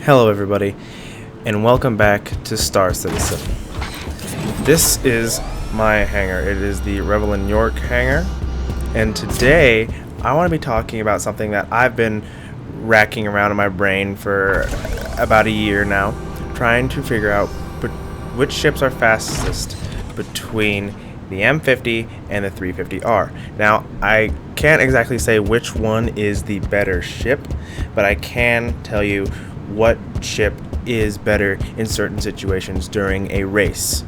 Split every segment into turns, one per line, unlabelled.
Hello everybody, and welcome back to StarCitizen. This is my hangar. It is the Revel in York hangar, and today I want to be talking about something that I've been racking around in my brain for about a year now, trying to figure out which ships are fastest between the M50 and the 350R. Now, I can't exactly say which one is the better ship, but I can tell you what ship is better in certain situations during a race.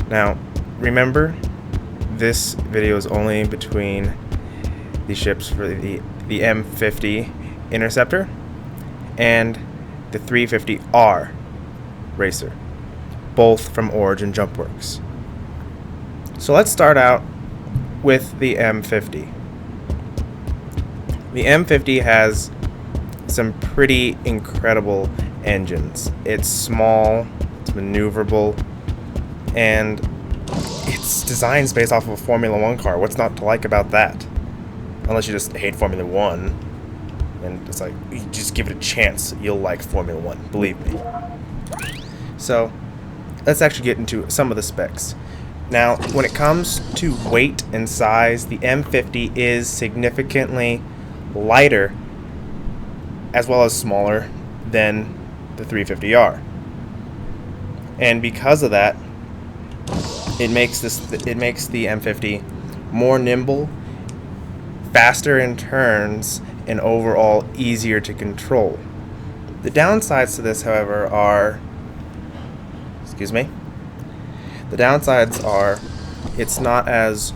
Now, remember, this video is only between the ships for the M50 Interceptor and the 350R Racer, both from Origin Jumpworks. So let's start out with the M50. The M50 has some pretty incredible engines. It's small, it's maneuverable, and it's designed based off of a Formula One car. What's not to like about that? Unless you just hate Formula One, and it's like, you just give it a chance, you'll like Formula One, believe me. So, let's actually get into some of the specs. Now, when it comes to weight and size, the M50 is significantly lighter as well as smaller than the 350R. And because of that, it makes the M50 more nimble, faster in turns, and overall easier to control. The downsides to this, however, are it's not as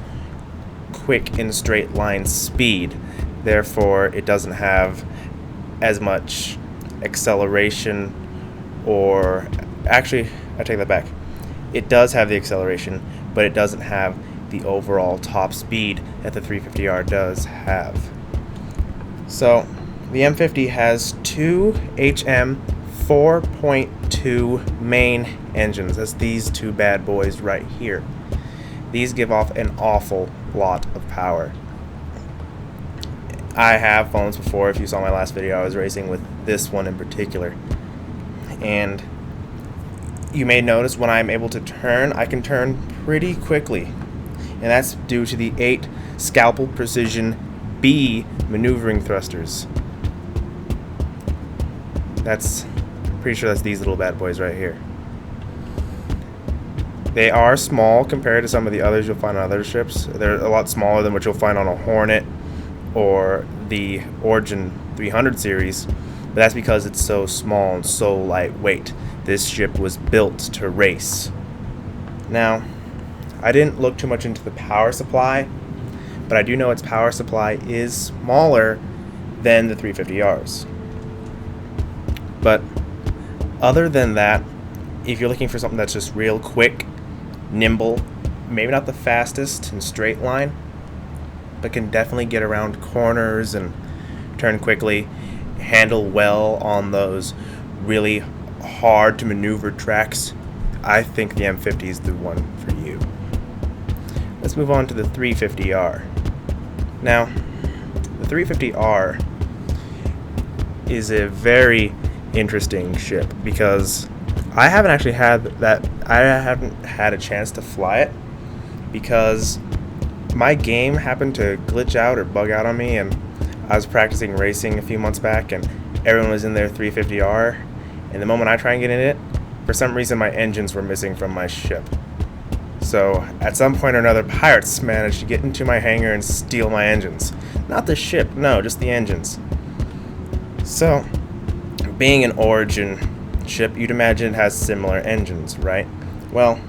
quick in straight line speed, therefore it doesn't have as much acceleration, or actually, I take that back. It does have the acceleration, but it doesn't have the overall top speed that the 350R does have. So, the M50 has two HM 4.2 main engines. That's these two bad boys right here. These give off an awful lot of power. I have phones before. If you saw my last video, I was racing with this one in particular. And you may notice when I'm able to turn, I can turn pretty quickly. And that's due to the 8 Scalpel Precision B maneuvering thrusters. Pretty sure that's these little bad boys right here. They are small compared to some of the others you'll find on other ships. They're a lot smaller than what you'll find on a Hornet or the Origin 300 series, but that's because it's so small and so lightweight. This ship was built to race. Now, I didn't look too much into the power supply, but I do know its power supply is smaller than the 350Rs. But other than that, if you're looking for something that's just real quick, nimble, maybe not the fastest in straight line, but can definitely get around corners and turn quickly, handle well on those really hard to maneuver tracks, I think the M50 is the one for you. Let's move on to the 350R. Now, the 350R is a very interesting ship because I haven't had a chance to fly it because my game happened to glitch out or bug out on me, and I was practicing racing a few months back, and everyone was in their 350R, and the moment I try and get in it, for some reason my engines were missing from my ship. So at some point or another, pirates managed to get into my hangar and steal my engines. Not the ship, no, just the engines. So, being an Origin ship, you'd imagine it has similar engines, right? Well,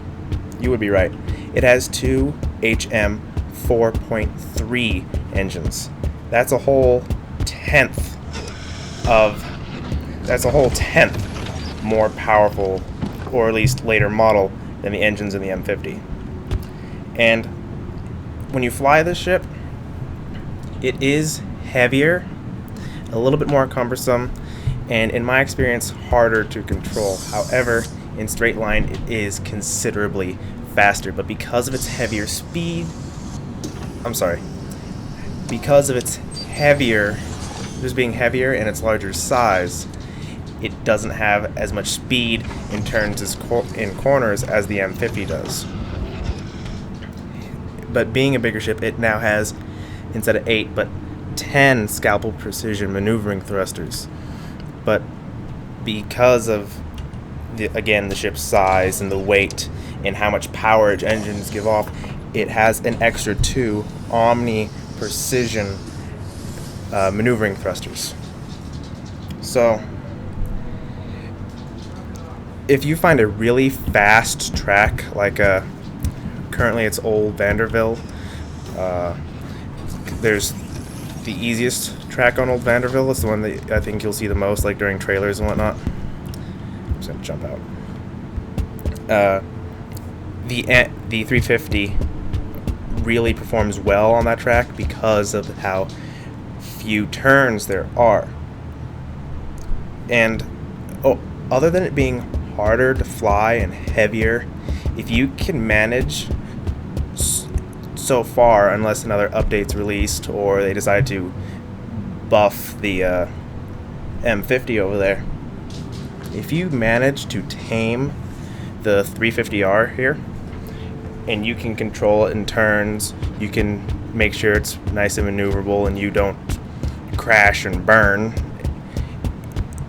you would be right. It has two HM 4.3 engines. That's a whole tenth more powerful, or at least later model, than the engines in the M50. And when you fly this ship, it is heavier, a little bit more cumbersome, and in my experience, harder to control. However, in straight line, it is considerably faster, but because of its heavier speed, because of its heavier, just being heavier and its larger size, it doesn't have as much speed in turns in corners as the M50 does. But being a bigger ship, it now has, instead of 8, but 10 scalpel precision maneuvering thrusters. But because of the ship's size and the weight and how much power its engines give off, it has an extra 2 omni precision maneuvering thrusters. So if you find a really fast track, like currently it's Old Vanderbilt, there's the easiest track on Old Vanderbilt. It's the one that I think you'll see the most, like during trailers and whatnot. I'm just gonna jump out. The 350 really performs well on that track because of how few turns there are. And other than it being harder to fly and heavier, if you can manage so far, unless another update's released or they decide to buff the M50 over there, if you manage to tame the 350R here and you can control it in turns, you can make sure it's nice and maneuverable and you don't crash and burn,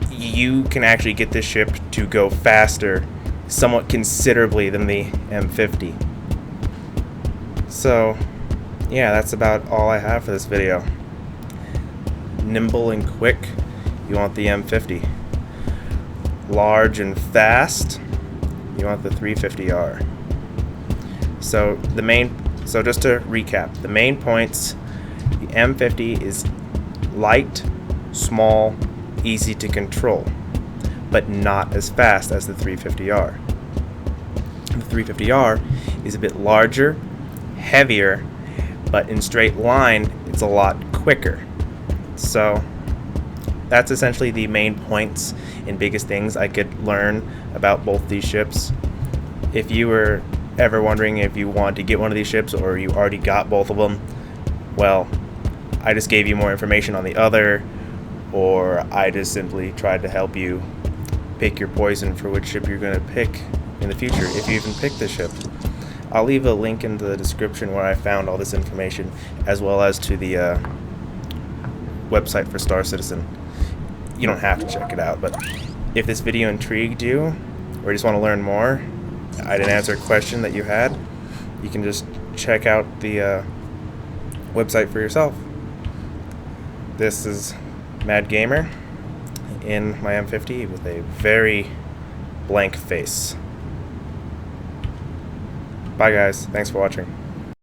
you can actually get this ship to go faster somewhat considerably than the M50. So yeah, that's about all I have for this video. Nimble and quick, you want the M50. Large and fast, you want the 350R. So just to recap, the main points: the M50 is light, small, easy to control, but not as fast as the 350R. The 350R is a bit larger, heavier, but in straight line it's a lot quicker. So that's essentially the main points and biggest things I could learn about both these ships. If you were ever wondering if you want to get one of these ships or you already got both of them, well, I just gave you more information on the other, or I just simply tried to help you pick your poison for which ship you're going to pick in the future, if you even pick this ship. I'll leave a link in the description where I found all this information, as well as to the website for StarCitizen. You don't have to check it out, but if this video intrigued you, or you just want to learn more, I didn't answer a question that you had, you can just check out the website for yourself. This is Mad Gamer in my M50 with a very blank face. Bye guys, thanks for watching.